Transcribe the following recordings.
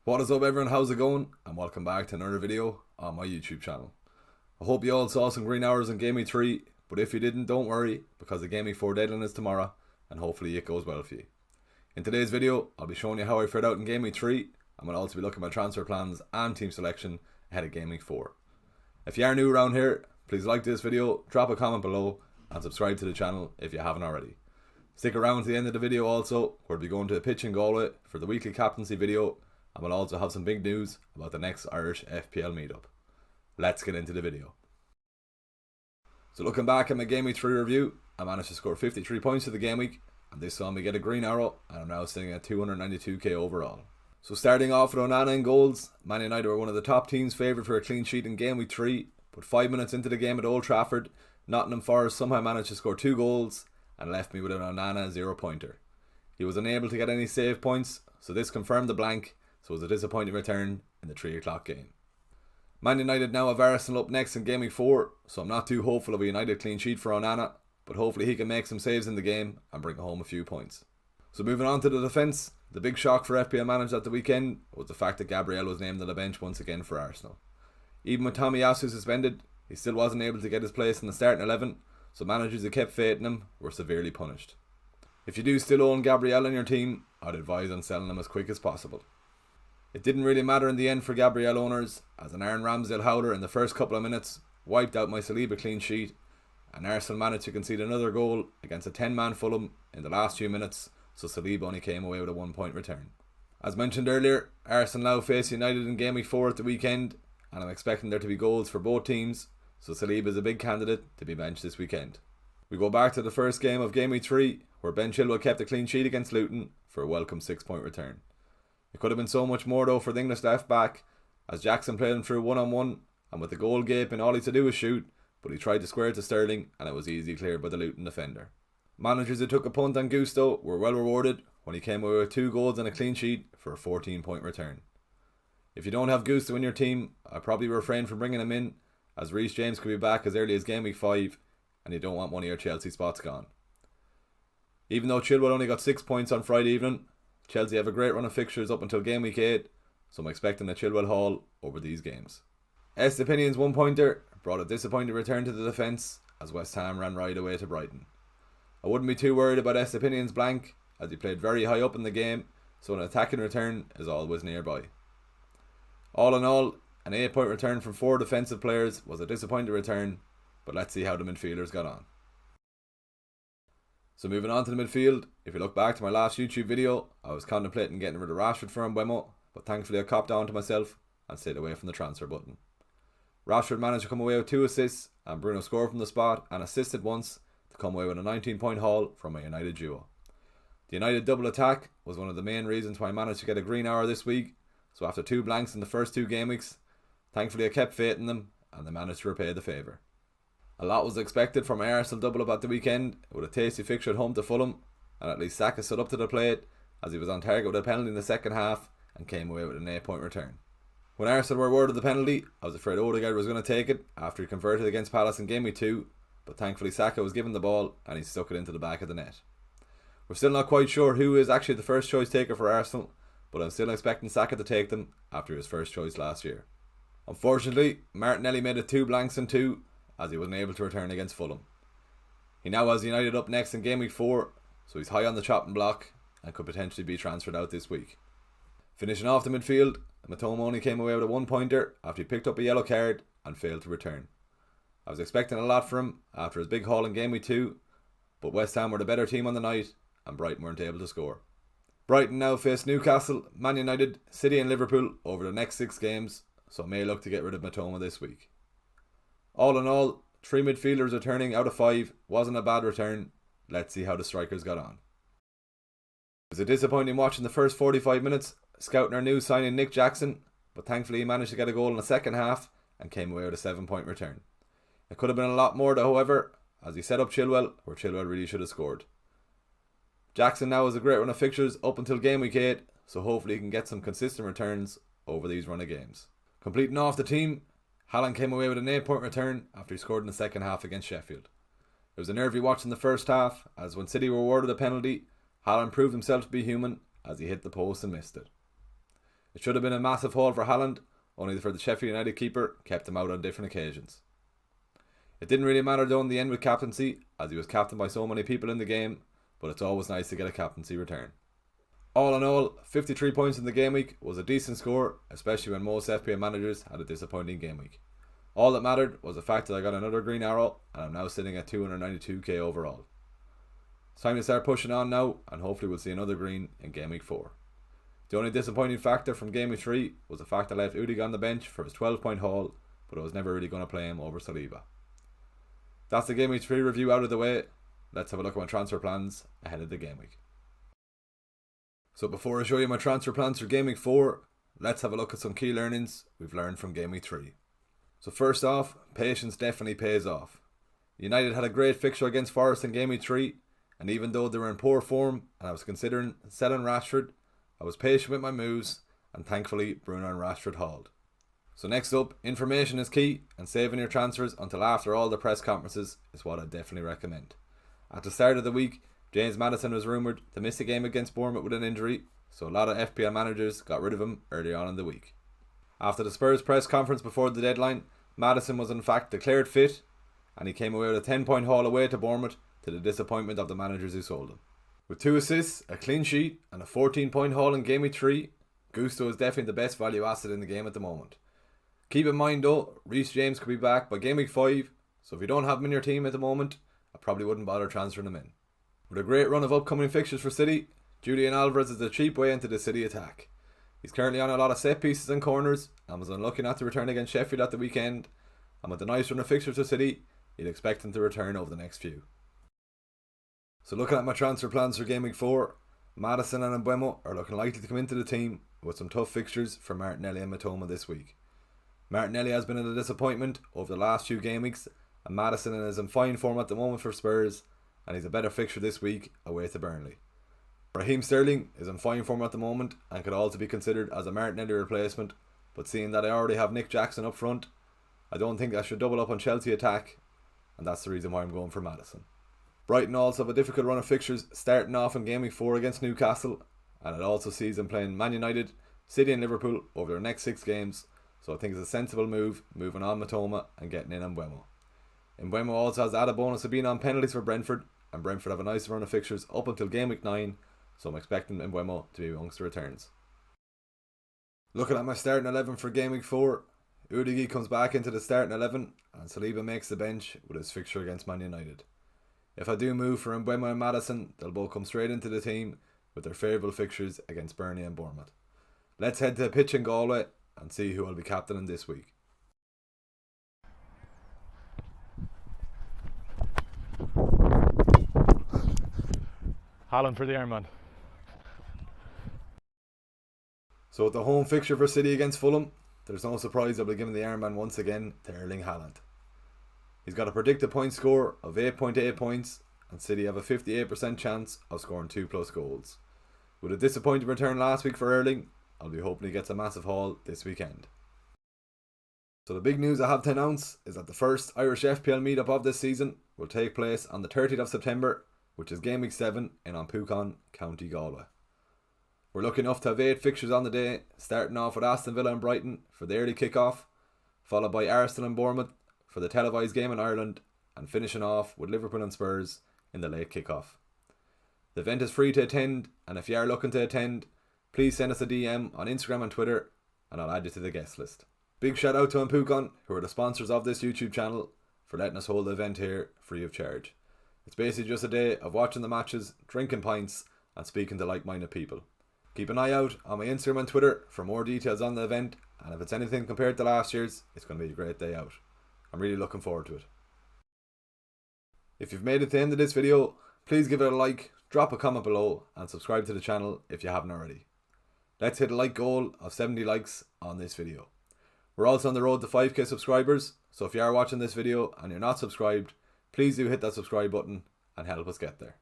What is up everyone, how's it going? And welcome back to another video on my YouTube channel. I hope you all saw some green hours in Game Week 3, but if you didn't, don't worry, because the Game Week 4 deadline is tomorrow, and hopefully it goes well for you. In today's video, I'll be showing you how I fared out in Game Week 3, and we'll also be looking at my transfer plans and team selection ahead of Game Week 4. If you are new around here, please like this video, drop a comment below, and subscribe to the channel if you haven't already. Stick around to the end of the video also, where we'll be going to a pitch in Galway for the weekly captaincy video, and we'll also have some big news about the next Irish FPL meetup. Let's get into the video. So looking back at my Game Week 3 review, I managed to score 53 points for the game week, and this saw me get a green arrow, and I'm now sitting at 292k overall. So starting off with Onana in goals, Man United were one of the top teams favoured for a clean sheet in Game Week 3, but 5 minutes into the game at Old Trafford, Nottingham Forest somehow managed to score 2 goals and left me with an Onana 0-pointer. He was unable to get any save points, so this confirmed the blank, so it was a disappointing return in the 3 o'clock game. Man United now have Arsenal up next in Game Week 4, so I'm not too hopeful of a United clean sheet for Onana, but hopefully he can make some saves in the game and bring home a few points. So moving on to the defence, the big shock for FPL managers at the weekend was the fact that Gabriel was named on the bench once again for Arsenal. Even with Tomiyasu suspended, he still wasn't able to get his place in the starting 11, so managers who kept faith in him were severely punished. If you do still own Gabriel in your team, I'd advise on selling him as quick as possible. It didn't really matter in the end for Gabriel owners, as an Aaron Ramsdale howler in the first couple of minutes wiped out my Saliba clean sheet, and Arsenal managed to concede another goal against a 10-man Fulham in the last few minutes, so Saliba only came away with a 1-point return. As mentioned earlier, Arsenal now face United in Game Week 4 at the weekend, and I'm expecting there to be goals for both teams, so Saliba is a big candidate to be benched this weekend. We go back to the first game of Game Week 3, where Ben Chilwell kept a clean sheet against Luton for a welcome 6-point return. It could have been so much more though for the English left back, as Jackson played him through one-on-one, and with the goal gaping all he had to do was shoot, but he tried to square it to Sterling and it was easily cleared by the Luton defender. Managers who took a punt on Gusto were well rewarded when he came away with 2 goals and a clean sheet for a 14-point return. If you don't have Gusto in your team, I'd probably refrain from bringing him in, as Reece James could be back as early as Game Week 5 and you don't want one of your Chelsea spots gone. Even though Chilwell only got 6 points on Friday evening, Chelsea have a great run of fixtures up until Game Week 8, so I'm expecting a Chilwell haul over these games. Estepinian's 1-pointer brought a disappointing return to the defence as West Ham ran right away to Brighton. I wouldn't be too worried about Estepinian's blank, as he played very high up in the game, so an attacking return is always nearby. All in all, an 8-point return from 4 defensive players was a disappointing return, but let's see how the midfielders got on. So moving on to the midfield, if you look back to my last YouTube video, I was contemplating getting rid of Rashford for Mbeumo, but thankfully I copped down to myself and stayed away from the transfer button. Rashford managed to come away with 2 assists, and Bruno scored from the spot and assisted once to come away with a 19-point haul from a United duo. The United double attack was one of the main reasons why I managed to get a green hour this week, so after 2 blanks in the first 2 game weeks, thankfully I kept faith in them and they managed to repay the favour. A lot was expected from my Arsenal double up at the weekend, with a tasty fixture at home to Fulham, and at least Saka stood up to the plate as he was on target with a penalty in the second half and came away with an 8-point return. When Arsenal were awarded the penalty, I was afraid Odegaard was going to take it after he converted against Palace in Game Week 2, but thankfully Saka was given the ball and he stuck it into the back of the net. We're still not quite sure who is actually the first choice taker for Arsenal, but I'm still expecting Saka to take them after his first choice last year. Unfortunately, Martinelli made it 2 blanks and 2, as he wasn't able to return against Fulham. He now has United up next in Game Week 4, so he's high on the chopping block and could potentially be transferred out this week. Finishing off the midfield, Mitoma only came away with a 1-pointer after he picked up a yellow card and failed to return. I was expecting a lot from him after his big haul in Game Week 2, but West Ham were the better team on the night and Brighton weren't able to score. Brighton now face Newcastle, Man United, City and Liverpool over the next 6 games, so may look to get rid of Mitoma this week. All in all, 3 midfielders returning out of 5 wasn't a bad return. Let's see how the strikers got on. It was a disappointing watch in the first 45 minutes, scouting our new signing Nick Jackson, but thankfully he managed to get a goal in the second half and came away with a 7-point return. It could have been a lot more though, however, as he set up Chilwell where Chilwell really should have scored. Jackson now has a great run of fixtures up until Game Week 8, so hopefully he can get some consistent returns over these run of games. Completing off the team, Haaland came away with an 8-point return after he scored in the second half against Sheffield. It was a nervy watch in the first half, as when City were awarded a penalty, Haaland proved himself to be human as he hit the post and missed it. It should have been a massive haul for Haaland, only for the Sheffield United keeper kept him out on different occasions. It didn't really matter though in the end with captaincy, as he was captained by so many people in the game, but it's always nice to get a captaincy return. All in all, 53 points in the game week was a decent score, especially when most FPL managers had a disappointing game week. All that mattered was the fact that I got another green arrow, and I'm now sitting at 292k overall. It's time to start pushing on now, and hopefully we'll see another green in game week 4. The only disappointing factor from game week 3 was the fact I left Udig on the bench for his 12-point haul, but I was never really going to play him over Saliba. That's the game week 3 review out of the way. Let's have a look at my transfer plans ahead of the game week. So before I show you my transfer plans for game week 4, let's have a look at some key learnings we've learned from game week 3. So first off, patience definitely pays off. United had a great fixture against Forest in game week 3, and even though they were in poor form and I was considering selling Rashford, I was patient with my moves, and thankfully Bruno and Rashford hauled. So next up, information is key, and saving your transfers until after all the press conferences is what I definitely recommend. At the start of the week, James Maddison was rumoured to miss a game against Bournemouth with an injury, so a lot of FPL managers got rid of him early on in the week. After the Spurs press conference before the deadline, Maddison was in fact declared fit, and he came away with a 10-point haul away to Bournemouth, to the disappointment of the managers who sold him. With 2 assists, a clean sheet and a 14-point haul in game week 3, Gusto is definitely the best value asset in the game at the moment. Keep in mind though, Reece James could be back by game week 5, so if you don't have him in your team at the moment, I probably wouldn't bother transferring him in. With a great run of upcoming fixtures for City, Julian Alvarez is the cheap way into the City attack. He's currently on a lot of set pieces and corners, and was unlucky not to return against Sheffield at the weekend, and with the nice run of fixtures for City, you'd expect him to return over the next few. So looking at my transfer plans for game week 4, Maddison and Mbeumo are looking likely to come into the team with some tough fixtures for Martinelli and Mitoma this week. Martinelli has been a disappointment over the last few game weeks, and Maddison is in fine form at the moment for Spurs, and he's a better fixture this week away to Burnley. Raheem Sterling is in fine form at the moment and could also be considered as a Martinelli replacement, but seeing that I already have Nick Jackson up front, I don't think I should double up on Chelsea attack, and that's the reason why I'm going for Maddison. Brighton also have a difficult run of fixtures starting off in game week 4 against Newcastle, and it also sees them playing Man United, City and Liverpool over their next 6 games, so I think it's a sensible move moving on Mitoma and getting in Mbeumo. Mbeumo also has the added bonus of being on penalties for Brentford, and Brentford have a nice run of fixtures up until game week 9, so I'm expecting Mbeumo to be amongst the returns. Looking at my starting 11 for game week 4, Udigi comes back into the starting 11 and Saliba makes the bench with his fixture against Man United. If I do move for Mbeumo and Maddison, they'll both come straight into the team with their favourable fixtures against Burnley and Bournemouth. Let's head to the pitch in Galway and see who I'll be captaining this week. Haaland for the Ironman. So with the home fixture for City against Fulham, there's no surprise I'll be giving the Ironman once again to Erling Haaland. He's got a predicted point score of 8.8 points, and City have a 58% chance of scoring 2+ goals. With a disappointing return last week for Erling, I'll be hoping he gets a massive haul this weekend. So the big news I have to announce is that the first Irish FPL meetup of this season will take place on the 30th of September, which is game week 7 in Pucan, County Galway. We're lucky enough to have 8 fixtures on the day, starting off with Aston Villa and Brighton for the early kick-off, followed by Arsenal and Bournemouth for the televised game in Ireland, and finishing off with Liverpool and Spurs in the late kick-off. The event is free to attend, and if you are looking to attend, please send us a DM on Instagram and Twitter, and I'll add you to the guest list. Big shout out to Pucan, who are the sponsors of this YouTube channel, for letting us hold the event here free of charge. It's basically just a day of watching the matches, drinking pints, and speaking to like-minded people. Keep an eye out on my Instagram and Twitter for more details on the event, and if it's anything compared to last year's, it's going to be a great day out. I'm really looking forward to it. If you've made it to the end of this video, please give it a like, drop a comment below, and subscribe to the channel if you haven't already. Let's hit a like goal of 70 likes on this video. We're also on the road to 5k subscribers, so if you are watching this video and you're not subscribed, please do hit that subscribe button and help us get there.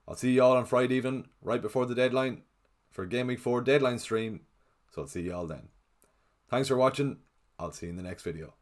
I'll see you all on Friday evening, right before the deadline, for Game Week 4 deadline stream, so I'll see you all then. Thanks for watching, I'll see you in the next video.